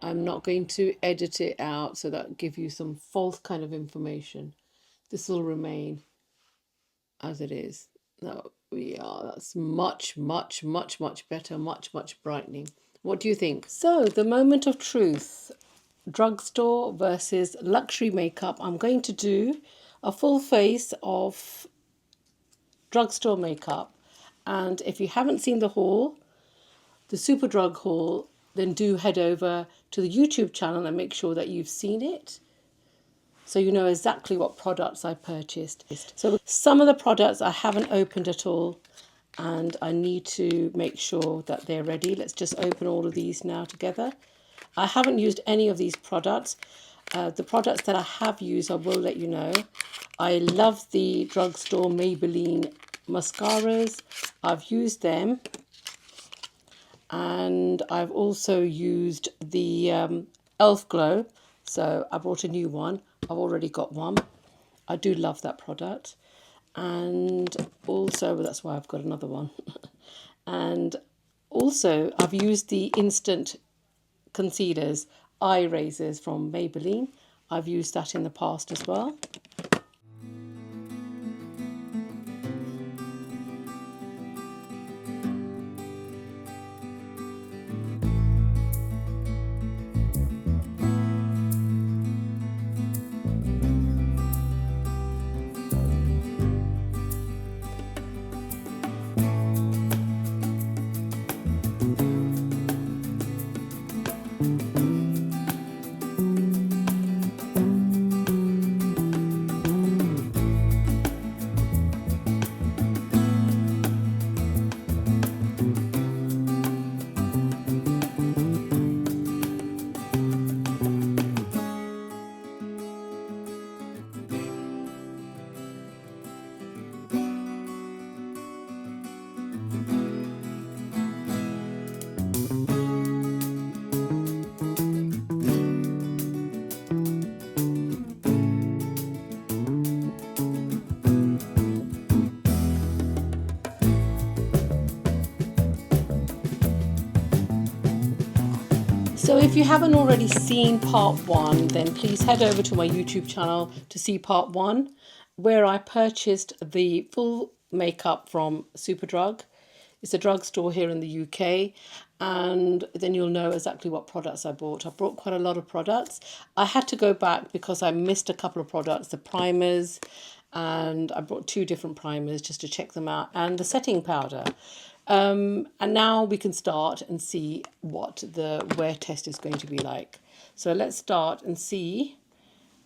I'm not going to edit it out so that give you some false kind of information. This will remain as it is. No, that's much, much, much, much better, much, much brightening. What do you think? So, the moment of truth, drugstore versus luxury makeup. I'm going to do a full face of drugstore makeup. And if you haven't seen the haul, the Superdrug haul, then do head over to the YouTube channel and make sure that you've seen it, so you know exactly what products I purchased. So some of the products I haven't opened at all, and I need to make sure that they're ready. Let's just open all of these now together. I haven't used any of these products. The products that I have used, I will let you know. I love the Drugstore Maybelline mascaras. I've used them. And I've also used the Elf Glow. So I bought a new one. I've already got one. I do love that product. And also, that's why I've got another one. And also, I've used the instant concealers, eye razors from Maybelline. I've used that in the past as well. So if you haven't already seen part one, then please head over to my YouTube channel to see part one, where I purchased the full makeup from Superdrug. It's a drugstore here in the UK, and then you'll know exactly what products I bought. I bought quite a lot of products. I had to go back because I missed a couple of products, the primers, and I brought two different primers just to check them out, and the setting powder. And now we can start and see what the wear test is going to be like. So let's start and see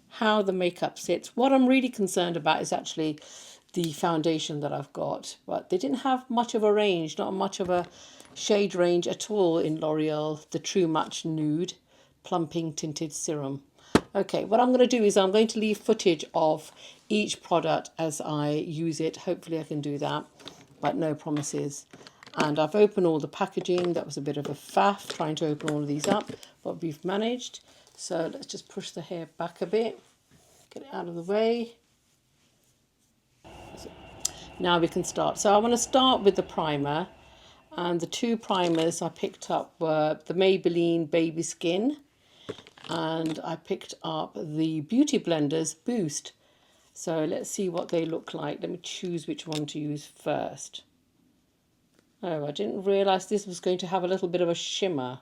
how the makeup sits. What I'm really concerned about is actually the foundation that I've got, but they didn't have much of a range, not much of a shade range at all in L'Oreal, the True Match Nude Plumping Tinted Serum. Okay, what I'm going to do is I'm going to leave footage of each product as I use it. Hopefully I can do that, but no promises. And I've opened all the packaging. That was a bit of a faff trying to open all of these up, but we've managed. So let's just push the hair back a bit, get it out of the way. So now we can start. So I want to start with the primer. And the two primers I picked up were the Maybelline Baby Skin, and I picked up the Beauty Blenders Boost. So let's see what they look like. Let me choose which one to use first. Oh, I didn't realise this was going to have a little bit of a shimmer.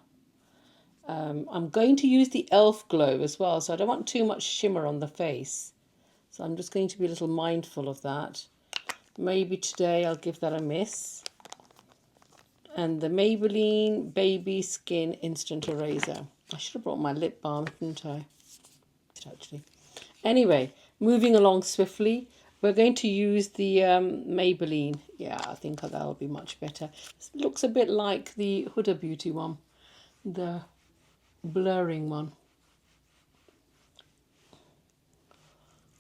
I'm going to use the Elf Glow as well, so I don't want too much shimmer on the face. So I'm just going to be a little mindful of that. Maybe today I'll give that a miss. And the Maybelline Baby Skin Instant Eraser. I should have brought my lip balm, didn't I? Actually. Anyway, moving along swiftly. We're going to use the Maybelline. Yeah, I think that'll be much better. It looks a bit like the Huda Beauty one, the blurring one.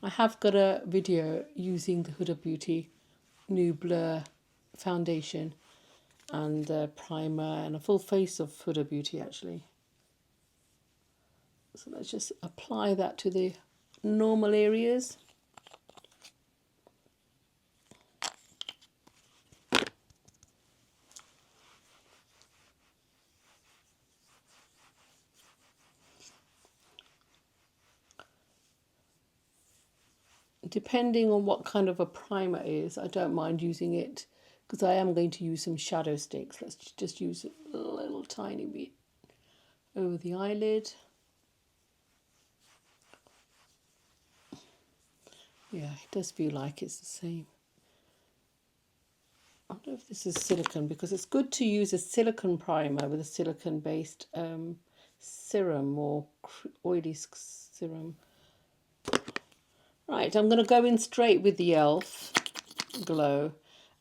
I have got a video using the Huda Beauty new blur foundation and the primer and a full face of Huda Beauty actually. So let's just apply that to the normal areas. depending on what kind of a primer it is, I don't mind using it because I am going to use some shadow sticks. Let's just use a little tiny bit over the eyelid. Yeah, it does feel like it's the same. I don't know if this is silicone, because it's good to use a silicone primer with a silicone based serum or oily serum. Right, I'm going to go in straight with the e.l.f. Glow,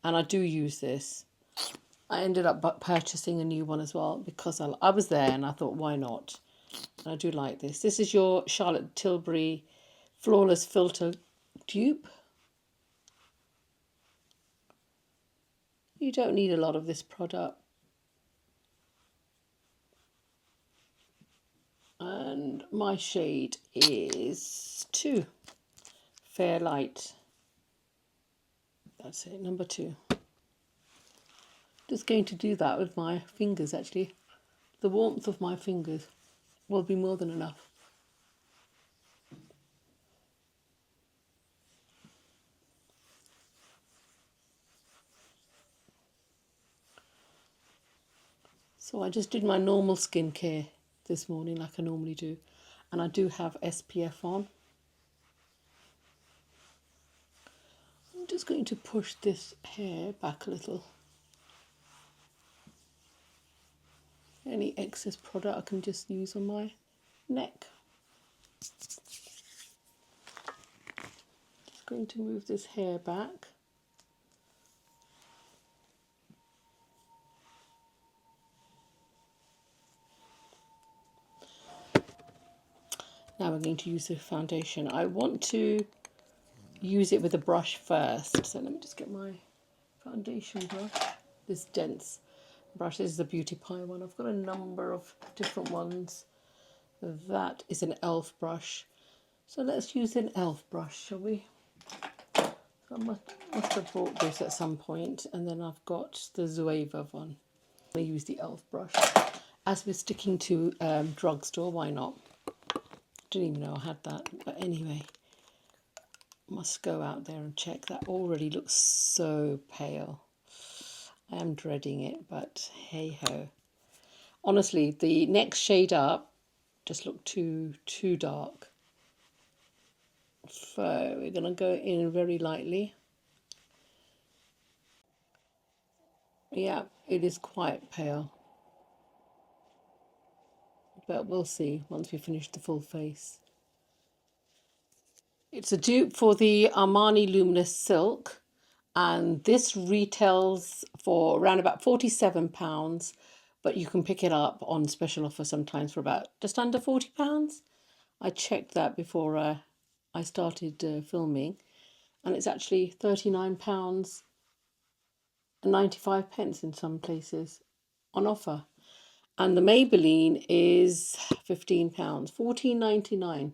and I do use this. I ended up purchasing a new one as well because I was there and I thought, why not? And I do like this. This is your Charlotte Tilbury Flawless Filter dupe. You don't need a lot of this product. And my shade is 2, Fair Light. That's it, number 2. Just going to do that with my fingers actually. The warmth of my fingers will be more than enough. So I just did my normal skincare this morning like I normally do. And I do have SPF on. I'm just going to push this hair back a little. Any excess product I can just use on my neck. Just going to move this hair back. Now we're going to use the foundation. I want to use it with a brush first. So let me just get my foundation brush. This dense brush. This is the Beauty Pie one. I've got a number of different ones. That is an e.l.f. brush. So let's use an e.l.f. brush, shall we? So I must have bought this at some point. And then I've got the Zoeva one. I use the e.l.f. brush. As we're sticking to Drugstore, why not? Didn't even know I had that, but anyway, must go out there and check. That already looks so pale. I am dreading it, but hey ho. Honestly, the next shade up just looked too dark. So we're gonna go in very lightly. Yeah, it is quite pale, but we'll see once we finish the full face. It's a dupe for the Armani Luminous Silk, and this retails for around about £47, but you can pick it up on special offer sometimes for about just under £40. I checked that before I started filming, and it's actually £39 and 95 pence in some places on offer. And the Maybelline is £15, £14.99.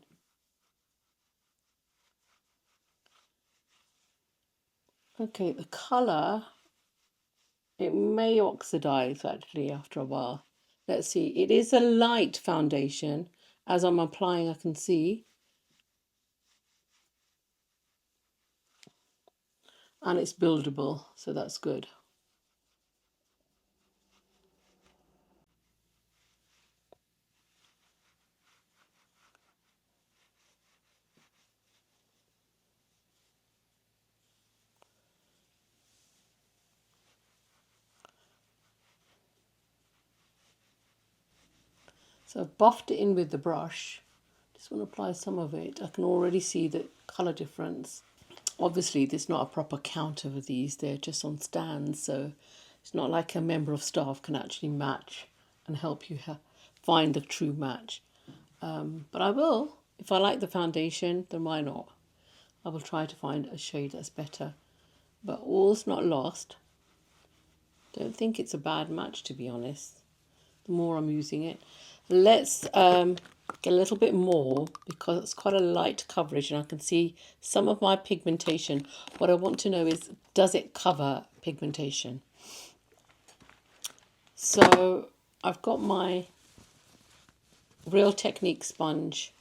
Okay, the colour, it may oxidize actually after a while. Let's see, it is a light foundation. As I'm applying, I can see. And it's buildable, so that's good. So I've buffed it in with the brush. Just want to apply some of it. I can already see the colour difference. Obviously, there's not a proper count of these. They're just on stands, so it's not like a member of staff can actually match and help you find the true match. But I will. If I like the foundation, then why not? I will try to find a shade that's better. But all's not lost. Don't think it's a bad match, to be honest. The more I'm using it. Let's get a little bit more because it's quite a light coverage and I can see some of my pigmentation. What I want to know is, does it cover pigmentation? So I've got my Real Technique sponge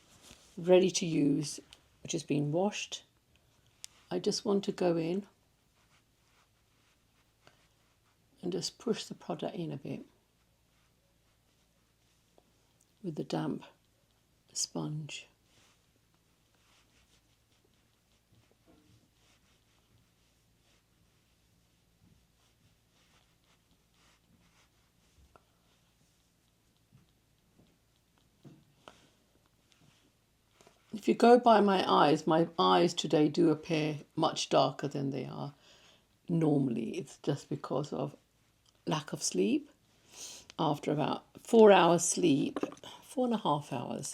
ready to use, which has been washed. I just want to go in and just push the product in a bit with the damp sponge. If you go by my eyes today do appear much darker than they are normally. It's just because of lack of sleep. After about 4 hours sleep, 4.5 hours.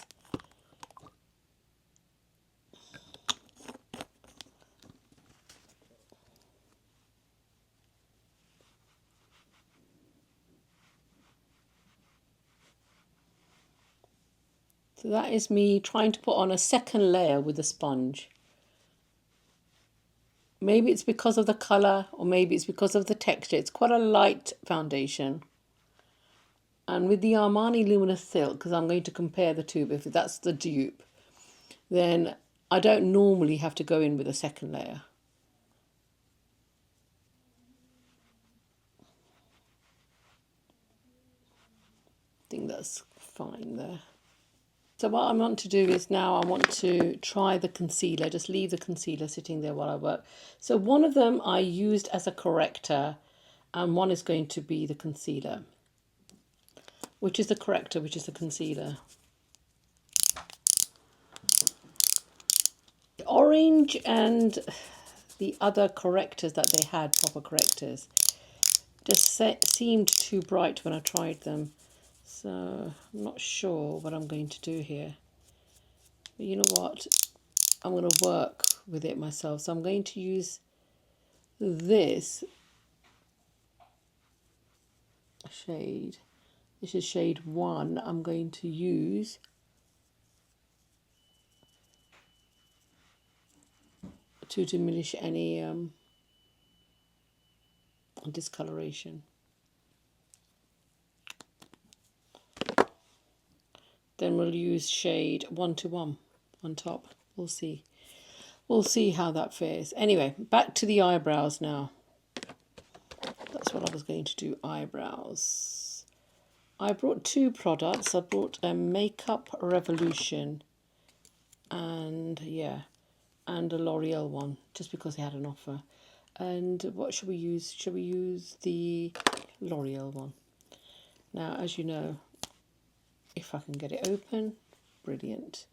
So that is me trying to put on a second layer with a sponge. Maybe it's because of the colour or maybe it's because of the texture. It's quite a light foundation. And with the Armani Luminous Silk, because I'm going to compare the two, if that's the dupe, then I don't normally have to go in with a second layer. I think that's fine there. So what I want to do is now I want to try the concealer, just leave the concealer sitting there while I work. So one of them I used as a corrector and one is going to be the concealer. Which is the corrector, which is the concealer? The orange and the other correctors that they had, proper correctors, just seemed too bright when I tried them. So I'm not sure what I'm going to do here. But you know what? I'm going to work with it myself. So I'm going to use this shade. This is shade 1. I'm going to use to diminish any discoloration. Then we'll use shade 121 on top. We'll see. We'll see how that fares. Anyway, back to the eyebrows now. That's what I was going to do, eyebrows. I brought 2 products. I brought a Makeup Revolution and and a L'Oreal one, just because they had an offer. And what should we use? Should we use the L'Oreal one? Now, as you know, if I can get it open, brilliant.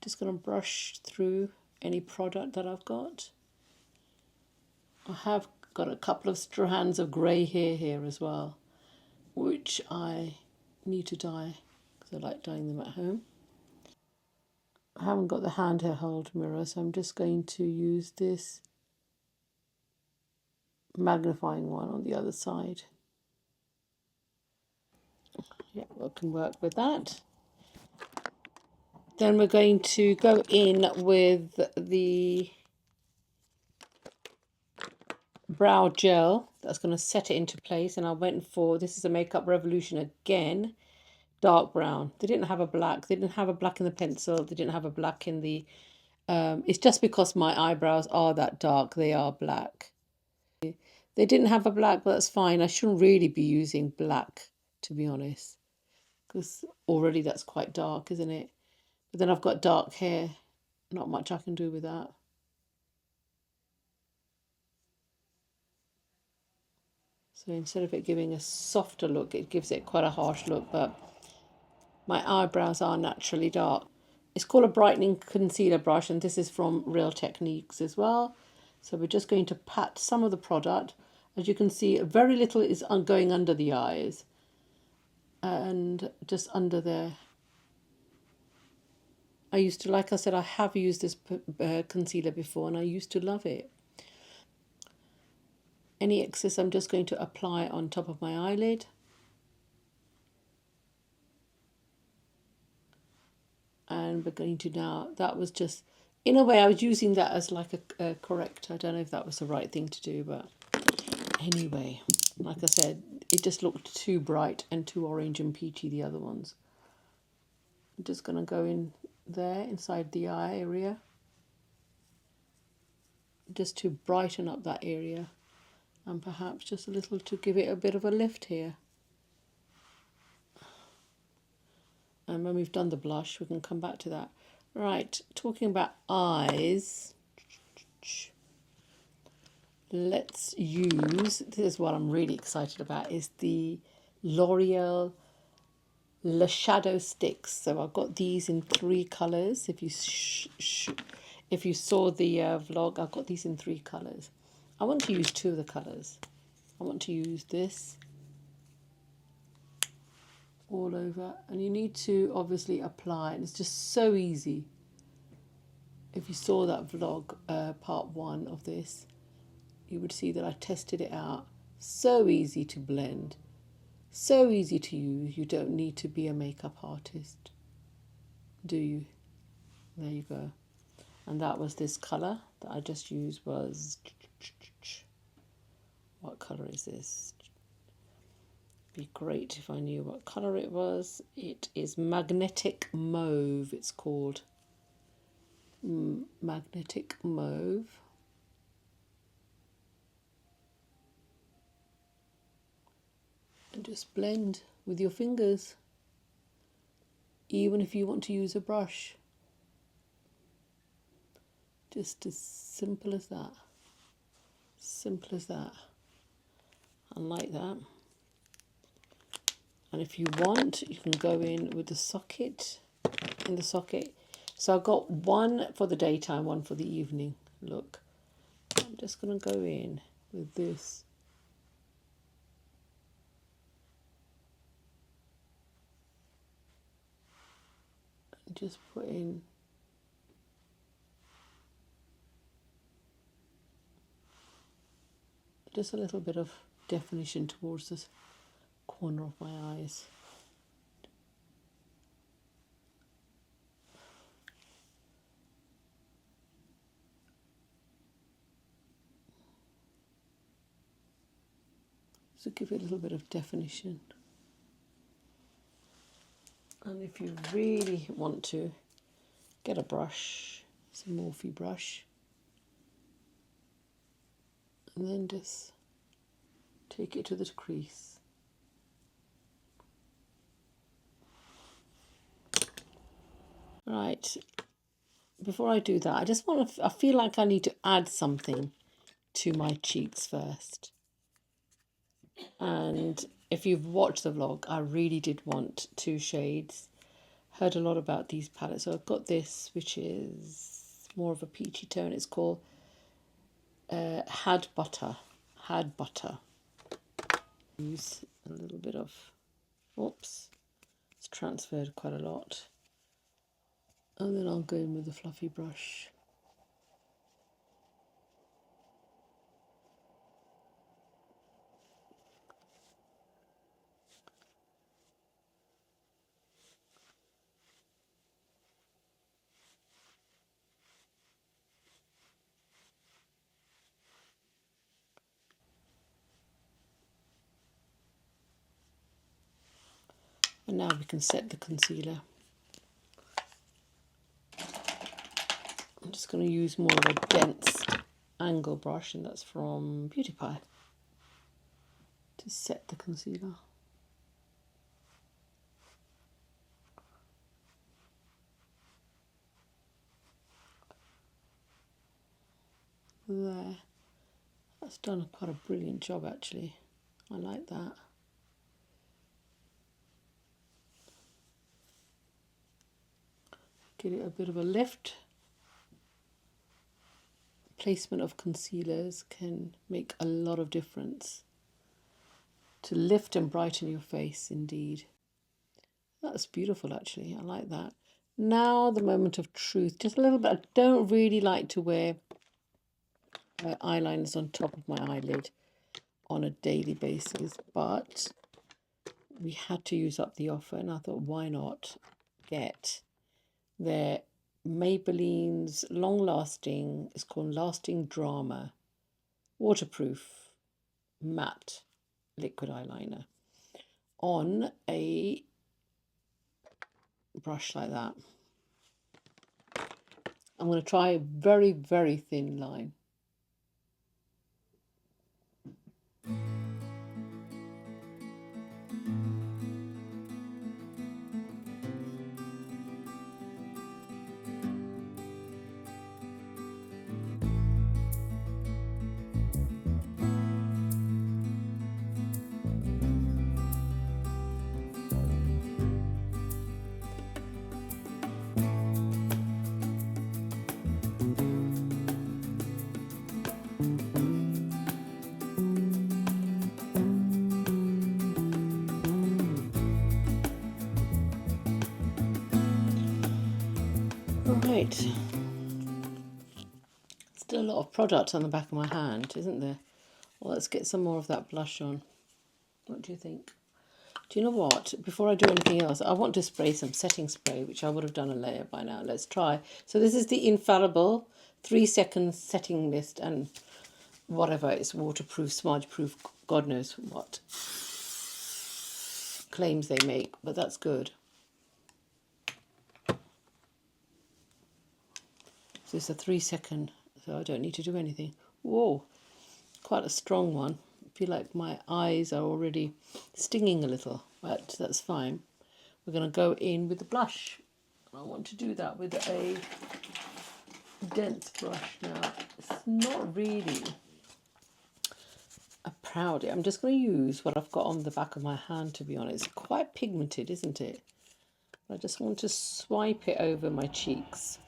Just going to brush through any product that I've got. I have got a couple of strands of grey hair here as well, which I need to dye because I like dyeing them at home. I haven't got the handheld mirror, so I'm just going to use this magnifying one on the other side. Yeah, we can work with that. Then we're going to go in with the brow gel that's going to set it into place, and I went for, this is a Makeup Revolution again, dark brown. They didn't have a black. They didn't have a black in the pencil. They didn't have a black in the it's just because my eyebrows are that dark, they are black. They didn't have a black, but that's fine. I shouldn't really be using black, to be honest, because already that's quite dark, isn't it? But then I've got dark hair. Not much I can do with that. So instead of it giving a softer look, it gives it quite a harsh look, but my eyebrows are naturally dark. It's called a brightening concealer brush, and this is from Real Techniques as well. So we're just going to pat some of the product. As you can see, very little is going under the eyes and just under there. I used to, like I said, I have used this concealer before and I used to love it. Any excess I'm just going to apply on top of my eyelid. And we're going to now, that was just, in a way I was using that as like a corrector. I don't know if that was the right thing to do, but anyway, like I said, it just looked too bright and too orange and peachy, the other ones. I'm just going to go in there inside the eye area. just to brighten up that area, and perhaps just a little to give it a bit of a lift here. And when we've done the blush, we can come back to that. Right, talking about eyes, let's use, this is what I'm really excited about, is the L'Oreal lash shadow sticks. So I've got these in 3 colours. If you saw the vlog, I've got these in 3 colours. I want to use 2 of the colours. I want to use this all over, and you need to obviously apply, and it's just so easy. If you saw that vlog, part 1 of this, you would see that I tested it out. So easy to blend, so easy to use. You don't need to be a makeup artist, do you? There you go. And that was this colour that I just used. Was, what colour is this? Be great if I knew what colour it was. It is Magnetic Mauve, it's called. Magnetic Mauve. And just blend with your fingers, even if you want to use a brush. Just as simple as that. Simple as that. I like that. And if you want, you can go in with the socket, in the socket. So I've got one for the daytime, one for the evening look. I'm just going to go in with this. And just put in just a little bit of definition towards this corner of my eyes. So give it a little bit of definition. And if you really want to, get a brush, it's a Morphe brush, and then just take it to the crease. Right, before I do that, I just want to, I feel like I need to add something to my cheeks first. And if you've watched the vlog, I really did want 2 shades. Heard a lot about these palettes. So I've got this, which is more of a peachy tone. It's called Had Butter. Use a little bit of, oops, it's transferred quite a lot. And then I'll go in with the fluffy brush. And now we can set the concealer. I'm just going to use more of a dense angle brush, and that's from Beauty Pie, to set the concealer. There. That's done quite a brilliant job actually. I like that. Give it a bit of a lift. Placement of concealers can make a lot of difference to lift and brighten your face indeed. That's beautiful actually. I like that. Now the moment of truth. Just a little bit. I don't really like to wear eyeliners on top of my eyelid on a daily basis, but we had to use up the offer, and I thought, why not get their Maybelline's long-lasting, it's called Lasting Drama, waterproof matte liquid eyeliner on a brush like that. I'm going to try a very, very thin line. Right. Still a lot of product on the back of my hand, isn't there? Well, let's get some more of that blush on. What do you think? Do you know what? Before I do anything else, I want to spray some setting spray, which I would have done a layer by now. Let's try. So this is the infallible 3-second setting mist, and whatever, it's waterproof, smudge proof, God knows what claims they make, but that's good. So it's a 3-second, so I don't need to do anything. Whoa, quite a strong one. I feel like my eyes are already stinging a little, but that's fine. We're going to go in with the blush. I want to do that with a dense brush now. It's not really a Proudy. I'm just going to use what I've got on the back of my hand, to be honest. It's quite pigmented, isn't it? I just want to swipe it over my cheeks.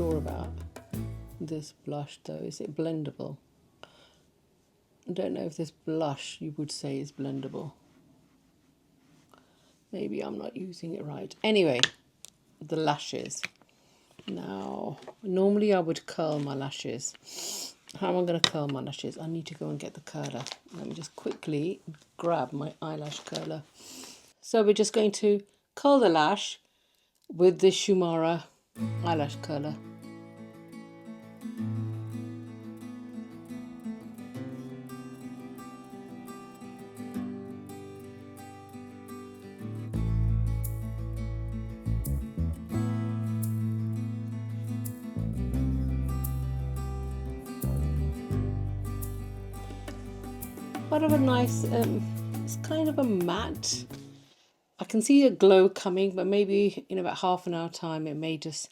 About this blush though, is it blendable? I don't know if this blush you would say is blendable. Maybe I'm not using it right. Anyway, the lashes. Now, normally I would curl my lashes. How am I going to curl my lashes? I need to go and get the curler. Let me just quickly grab my eyelash curler. So we're just going to curl the lash with the Shumara eyelash curler. Quite of a nice, it's kind of a matte. I can see a glow coming, but maybe in about half an hour time it may just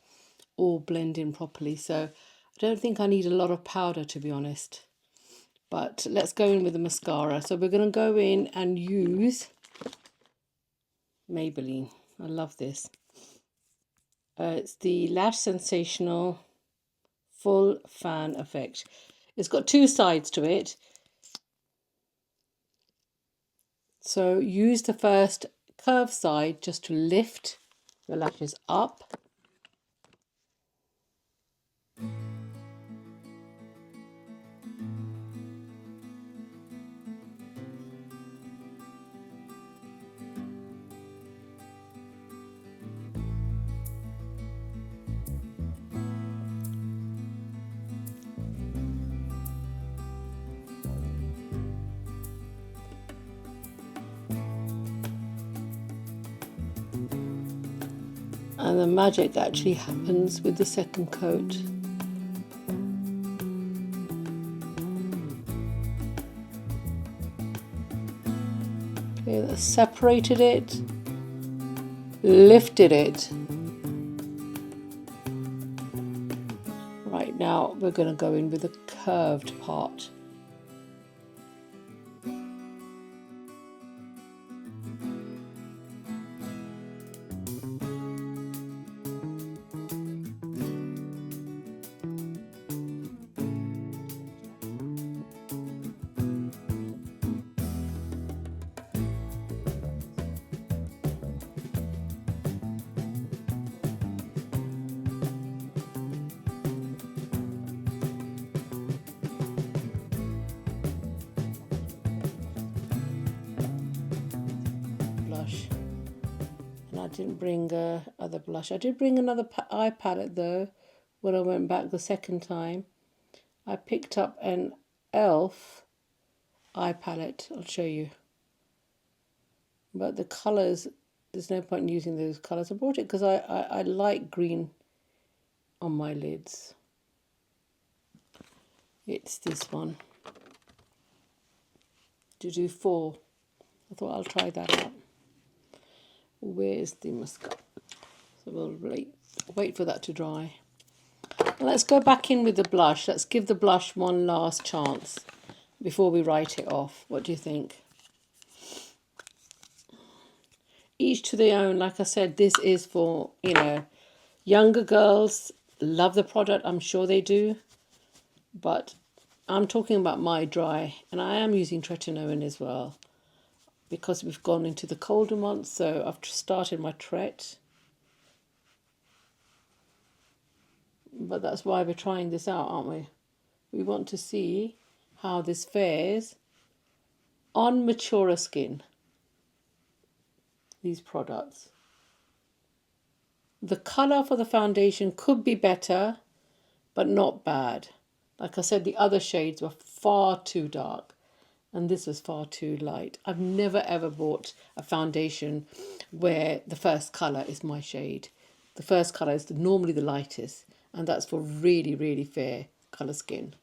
all blend in properly. So I don't think I need a lot of powder, to be honest. But let's go in with the mascara. So we're going to go in and use Maybelline. I love this. It's the Lash Sensational Full Fan Effect. It's got two sides to it. So use the first curved side just to lift your lashes up. And the magic actually happens with the second coat. Okay, that's separated it, lifted it. Right, now we're going to go in with the curved part. And I didn't bring other blush. I did bring another eye palette though when I went back the second time. I picked up an e.l.f. eye palette. I'll show you. But the colours, there's no point in using those colours. I bought it because I like green on my lids. It's this one. To do 4. I thought I'll try that out. Where's the mascara? So we'll wait for that to dry. Let's go back in with the blush. Let's give the blush one last chance before we write it off. What do you think? Each to their own. Like I said, this is for, you know, younger girls. Love the product. I'm sure they do. But I'm talking about my dry. And I am using tretinoin as well, because we've gone into the colder months. So I've started my Tret. But that's why we're trying this out, aren't we? We want to see how this fares on maturer skin. These products. The colour for the foundation could be better, but not bad. Like I said, the other shades were far too dark, and this was far too light. I've never ever bought a foundation where the first colour is my shade. The first colour is normally the lightest, and that's for really, really fair colour skin.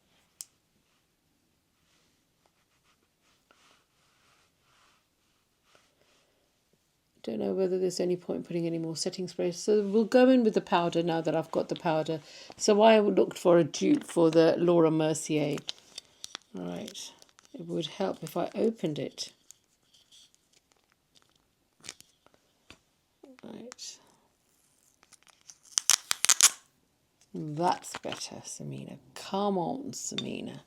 Don't know whether there's any point putting any more setting spray. So we'll go in with the powder now that I've got the powder. So I looked for a dupe for the Laura Mercier. All right. It would help if I opened it. Right. That's better, Samina. Come on, Samina.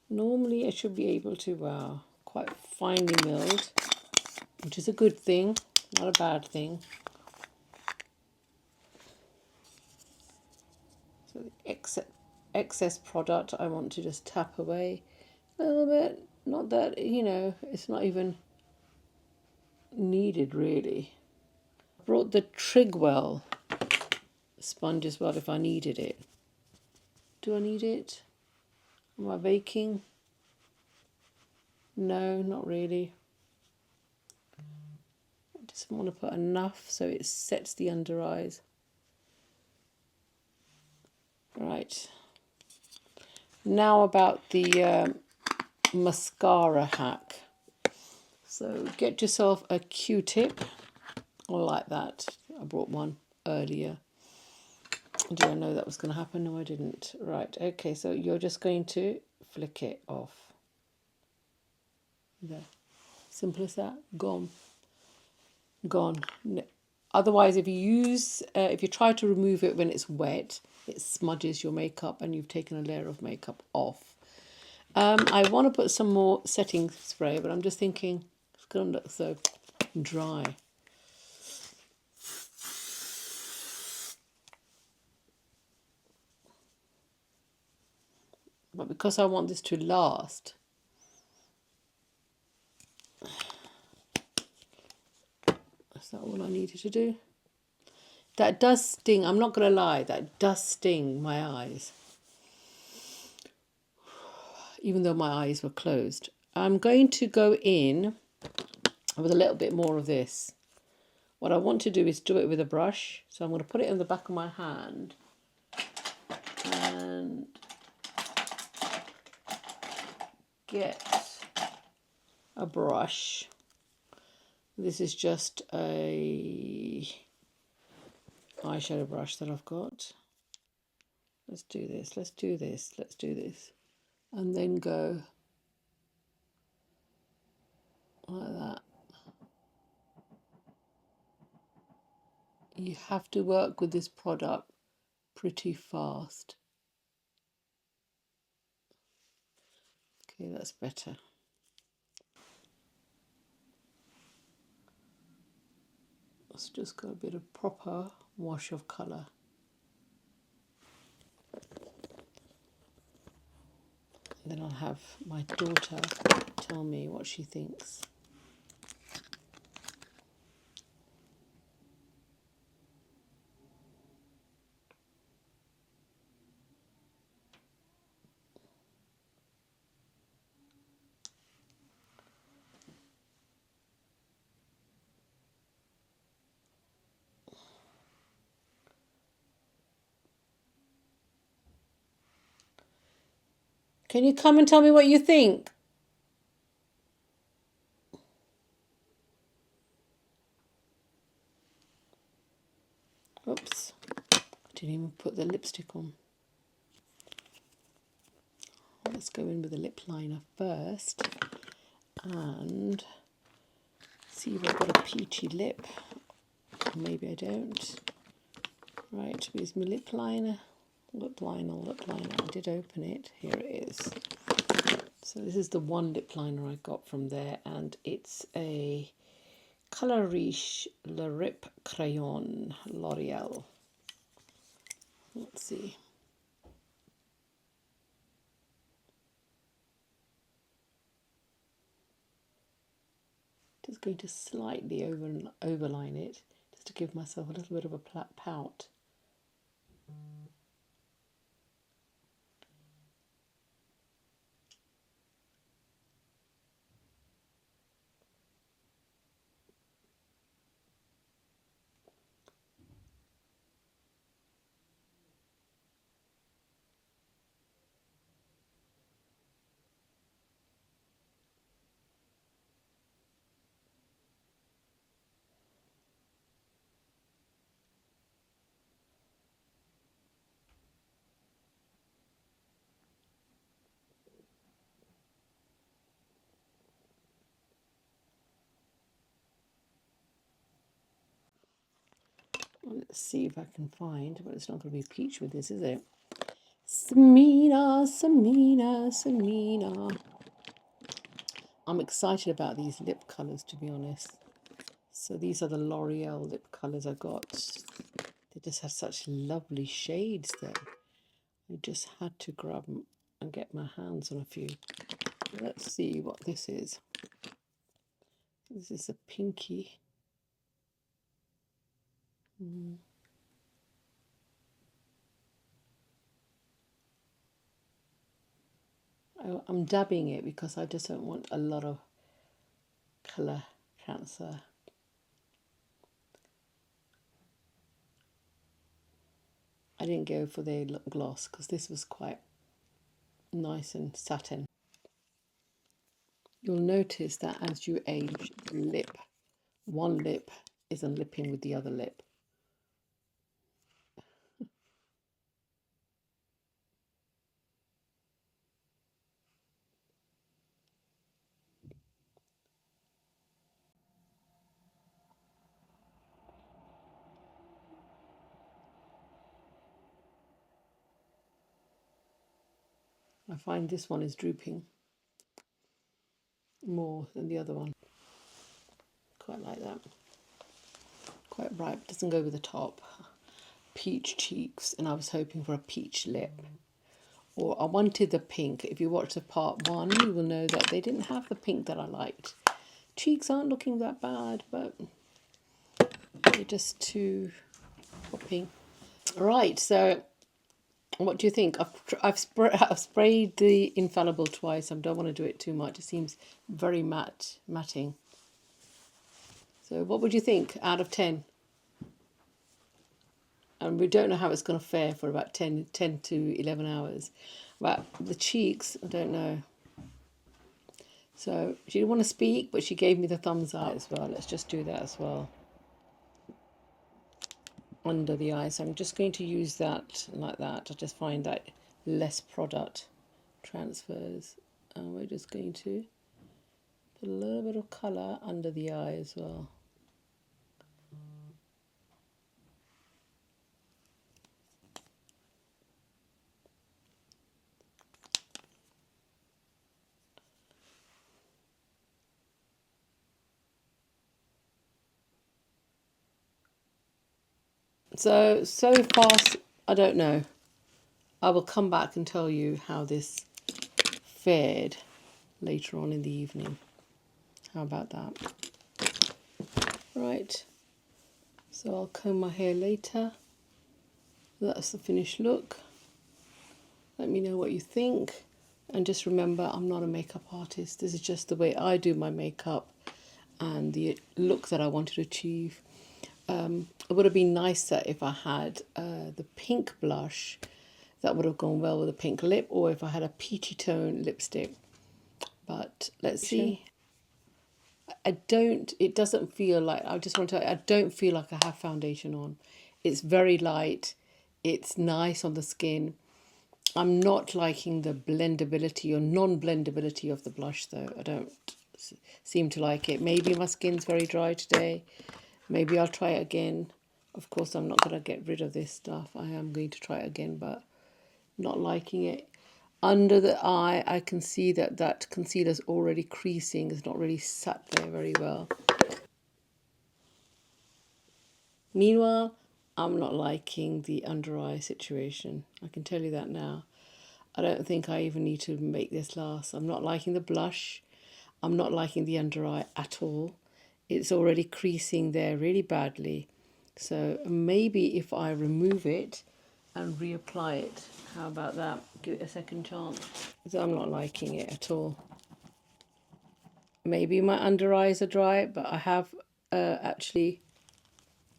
Normally I should be able to, wow, quite finely milled, which is a good thing, not a bad thing. So the excess product I want to just tap away a little bit. Not that, you know, it's not even needed really. I brought the Trigwell sponge as well if I needed it. Do I need it? Am I baking? No, not really. I just want to put enough so it sets the under eyes. Right. Now about the mascara hack. So get yourself a Q-tip, or like that. I brought one earlier. Did I know that was going to happen? No, I didn't. Right, okay, so you're just going to flick it off. There. Simple as that. Gone. Gone. Otherwise, if you try to remove it when it's wet, it smudges your makeup and you've taken a layer of makeup off. I want to put some more setting spray, but I'm just thinking it's going to look so dry. But because I want this to last, is that all I needed to do? That does sting. I'm not going to lie. That does sting my eyes. Even though my eyes were closed. I'm going to go in with a little bit more of this. What I want to do is do it with a brush. So I'm going to put it in the back of my hand. And get a brush. This is just a eyeshadow brush that I've got. Let's do this, let's do this, let's do this. And then go like that. You have to work with this product pretty fast. Okay, that's better. Let's just go a bit of proper wash of colour. And then I'll have my daughter tell me what she thinks. Can you come and tell me what you think? Oops, I didn't even put the lipstick on. Let's go in with the lip liner first and see if I've got a peachy lip. Maybe I don't. Right, where's my lip liner? Lip liner. I did open it. Here it is. So this is the one lip liner I got from there, and it's a Color Riche Le Rip Crayon L'Oreal. Let's see. Just going to slightly overline it, just to give myself a little bit of a pout. Let's see if I can find, but it's not going to be peach with this, is it? Samina. I'm excited about these lip colours, to be honest. So these are the L'Oreal lip colours I got. They just have such lovely shades there. I just had to grab them and get my hands on a few. Let's see what this is. This is a pinky. I'm dabbing it because I just don't want a lot of colour transfer. I didn't go for the lip gloss because this was quite nice and satin. You'll notice that as you age, the one lip isn't lipping with the other lip. I find this one is drooping more than the other one. Quite like that. Quite bright, doesn't go with the top. Peach cheeks, and I was hoping for a peach lip. Or I wanted the pink. If you watch the part 1, you will know that they didn't have the pink that I liked. Cheeks aren't looking that bad, but they're just too popping. Right, so what do you think? I've sprayed the Infallible twice. I don't want to do it too much. It seems very matting. So what would you think out of 10? And we don't know how it's going to fare for about 10 to 11 hours. But the cheeks, I don't know. So she didn't want to speak, but she gave me the thumbs up as well. Let's just do that as well. Under the eye. So I'm just going to use that like that. I just find that less product transfers. And we're just going to put a little bit of colour under the eye as well. So far, I don't know. I will come back and tell you how this fared later on in the evening. How about that? Right. So I'll comb my hair later. That's the finished look. Let me know what you think. And just remember, I'm not a makeup artist. This is just the way I do my makeup and the look that I wanted to achieve. It would have been nicer if I had the pink blush That would have gone well with a pink lip, or if I had a peachy tone lipstick. But let's see. It doesn't feel like, I just want to, I don't feel like I have foundation on. It's very light. It's nice on the skin. I'm not liking the blendability or non-blendability of the blush though. I don't seem to like it. Maybe my skin's very dry today. Maybe I'll try it again. Of course, I'm not going to get rid of this stuff. I am going to try it again, but not liking it. Under the eye, I can see that that concealer's already creasing. It's not really sat there very well. Meanwhile, I'm not liking the under eye situation. I can tell you that now. I don't think I even need to make this last. I'm not liking the blush. I'm not liking the under eye at all. It's already creasing there really badly. So maybe if I remove it and reapply it, how about that? Give it a second chance. So I'm not liking it at all. Maybe my under eyes are dry, but I have actually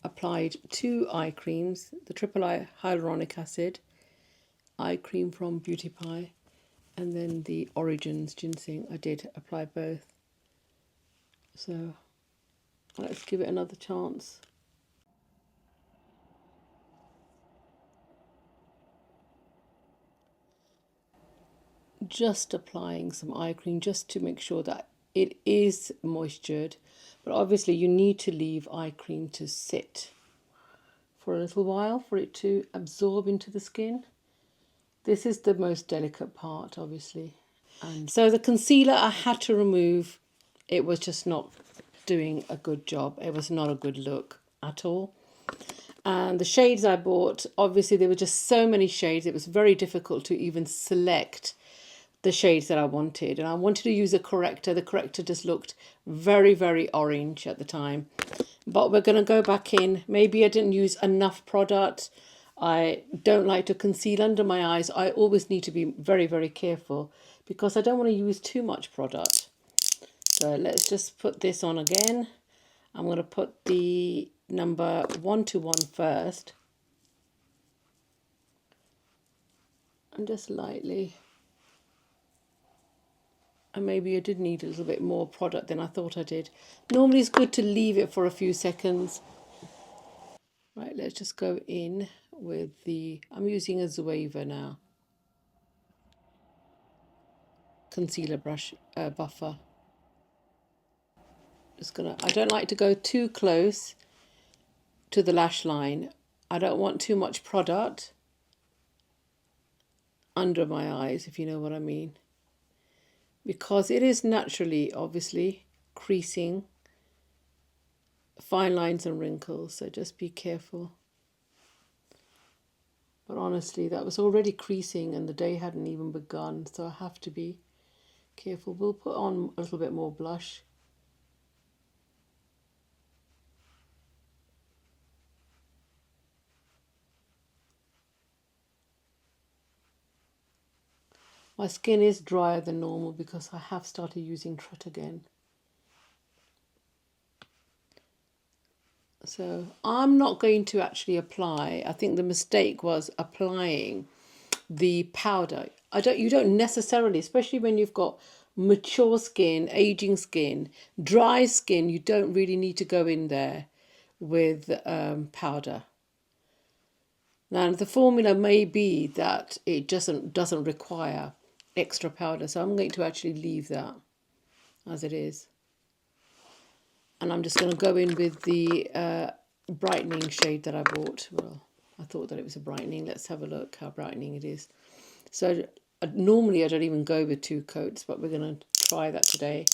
applied 2 eye creams. The triple eye hyaluronic acid eye cream from Beauty Pie, and then the Origins ginseng. I did apply both. So let's give it another chance. Just applying some eye cream just to make sure that it is moistured, but obviously you need to leave eye cream to sit for a little while for it to absorb into the skin. This is the most delicate part, obviously. And so the concealer I had to remove. It was just not doing a good job. It was not a good look at all. And the shades I bought, obviously there were just so many shades. It was very difficult to even select the shades that I wanted. And I wanted to use a corrector. The corrector just looked very, very orange at the time. But we're going to go back in. Maybe I didn't use enough product. I don't like to conceal under my eyes. I always need to be very, very careful because I don't want to use too much product. So let's just put this on again. I'm going to put the number 121 first. And just lightly. And maybe I did need a little bit more product than I thought I did. Normally it's good to leave it for a few seconds. Right, let's just go in with the, I'm using a 𝐬𝐫𝐞 now. Concealer brush buffer. Just gonna, I don't like to go too close to the lash line. I don't want too much product under my eyes, if you know what I mean. Because it is naturally, obviously, creasing, fine lines and wrinkles, so just be careful. But honestly, that was already creasing and the day hadn't even begun, so I have to be careful. We'll put on a little bit more blush. My skin is drier than normal because I have started using Tret again. So I'm not going to actually apply. I think the mistake was applying the powder. You don't necessarily, especially when you've got mature skin, aging skin, dry skin, you don't really need to go in there with powder. Now the formula may be that it doesn't require extra powder, so I'm going to actually leave that as it is. And I'm just going to go in with the brightening shade that I bought. Well, I thought that it was a brightening. Let's have a look how brightening it is. So normally I don't even go with 2 coats, but we're going to try that today.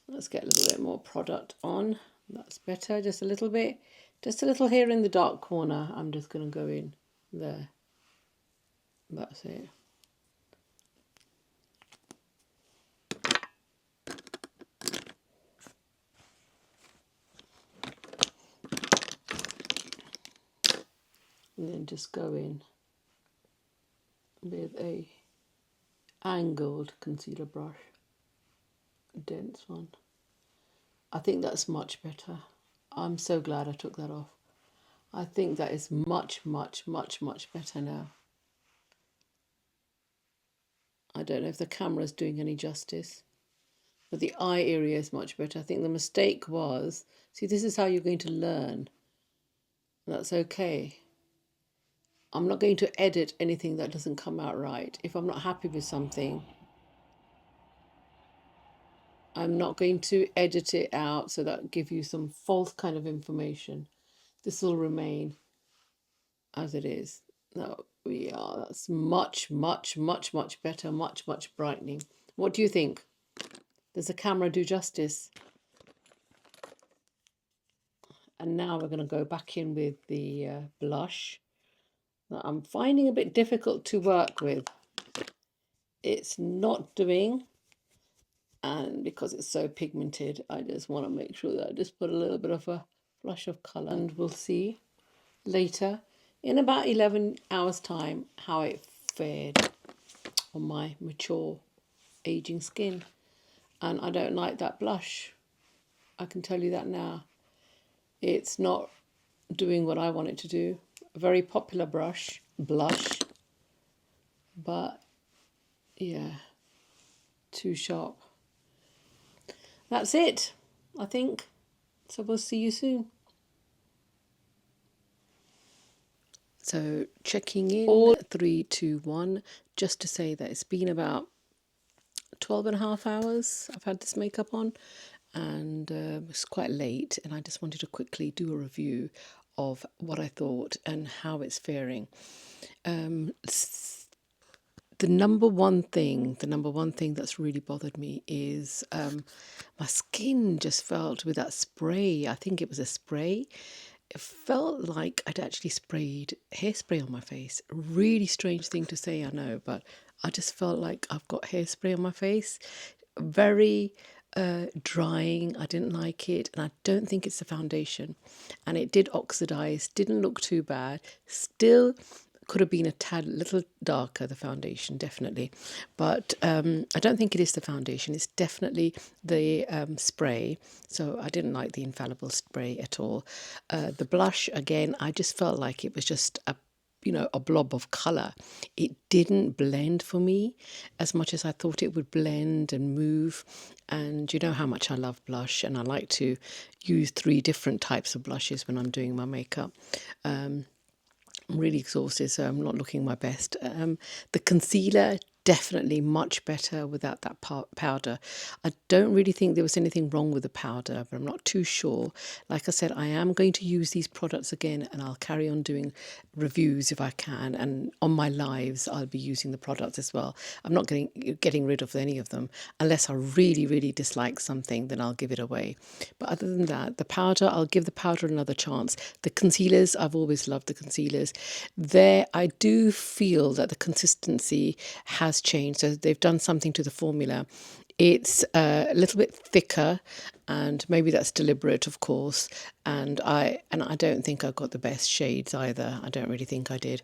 Let's get a little bit more product on. That's better, just a little bit. Just a little here in the dark corner. I'm just going to go in there. That's it. And then just go in with a angled concealer brush, a dense one. I think that's much better. I'm so glad I took that off. I think that is much, much, much, much better now. I don't know if the camera's doing any justice, but the eye area is much better. I think the mistake was, see, this is how you're going to learn. That's okay. I'm not going to edit anything that doesn't come out right. If I'm not happy with something, I'm not going to edit it out so that give you some false kind of information. This will remain as it is. No, that's much, much, much, much better, much, much brightening. What do you think? Does the camera do justice? And now we're going to go back in with the blush that I'm finding a bit difficult to work with. It's not doing, and because it's so pigmented, I just want to make sure that I just put a little bit of a flush of colour, and we'll see later in about 11 hours time how it fared on my mature aging skin. And I don't like that blush, I can tell you that now. It's not doing what I want it to do. A very popular blush, but yeah, too sharp. That's it, I think. So we'll see you soon. So checking in, all 3, 2, 1, just to say that it's been about 12.5 hours I've had this makeup on, and it's quite late, and I just wanted to quickly do a review of what I thought and how it's faring. The number one thing that's really bothered me is my skin just felt with that spray, I think it was a spray, it felt like I'd actually sprayed hairspray on my face. Really strange thing to say, I know, but I just felt like I've got hairspray on my face. Very drying. I didn't like it, and I don't think it's the foundation. And it did oxidize, didn't look too bad. Still could have been a tad little darker, the foundation, definitely, but I don't think it is the foundation. It's definitely the spray. So I didn't like the infallible spray at all. The blush, again, I just felt like it was just a blob of color. It didn't blend for me as much as I thought it would blend and move. And you know how much I love blush, and I like to use 3 different types of blushes when I'm doing my makeup. I'm really exhausted, so I'm not looking my best. The concealer, definitely much better without that powder. I don't really think there was anything wrong with the powder, but I'm not too sure. Like I said, I am going to use these products again, and I'll carry on doing reviews if I can, and on my lives I'll be using the products as well. I'm not getting rid of any of them unless I really, really dislike something, then I'll give it away. But other than that, the powder, I'll give the powder another chance. The concealers, I've always loved the concealers. There, I do feel that the consistency has changed. So they've done something to the formula. It's a little bit thicker, and maybe that's deliberate, of course. And I don't think I got the best shades either. I don't really think I did.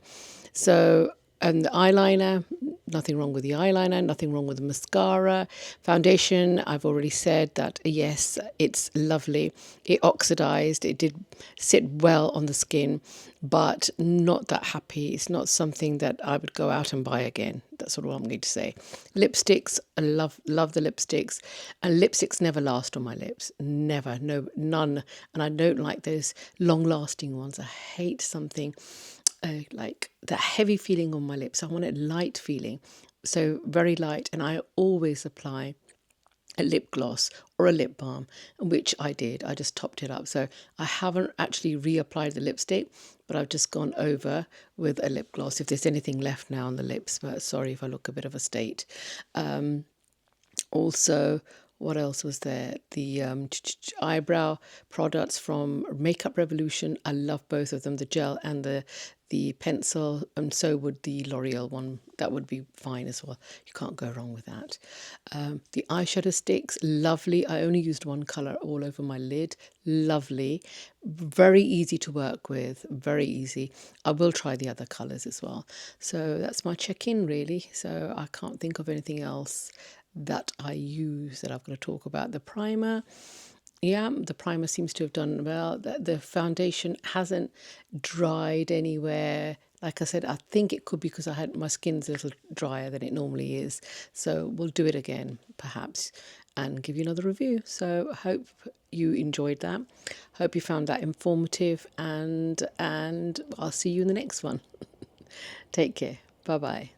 So, and the eyeliner, nothing wrong with the eyeliner, nothing wrong with the mascara. Foundation, I've already said that, yes, it's lovely. It oxidized, it did sit well on the skin, but not that happy. It's not something that I would go out and buy again. That's all I'm going to say. Lipsticks, I love the lipsticks. And lipsticks never last on my lips. Never, no, none. And I don't like those long-lasting ones. I hate something like that heavy feeling on my lips. I want it light feeling, so very light. And I always apply a lip gloss or a lip balm, which I did. I just topped it up. So I haven't actually reapplied the lipstick, but I've just gone over with a lip gloss if there's anything left now on the lips. But sorry if I look a bit of a state. Also, what else was there? The eyebrow products from Makeup Revolution. I love both of them, the gel and the pencil, and so would the L'Oreal one. That would be fine as well. You can't go wrong with that. The eyeshadow sticks, lovely. I only used one colour all over my lid. Lovely. Very easy to work with. Very easy. I will try the other colours as well. So that's my check-in, really. So I can't think of anything else that I use that I'm going to talk about. The primer, Yeah, the primer seems to have done well. The foundation hasn't dried anywhere. Like I said, I think it could be because my skin's a little drier than it normally is. So we'll do it again, perhaps, and give you another review. So I hope you enjoyed that. Hope you found that informative, and I'll see you in the next one. Take care. Bye bye.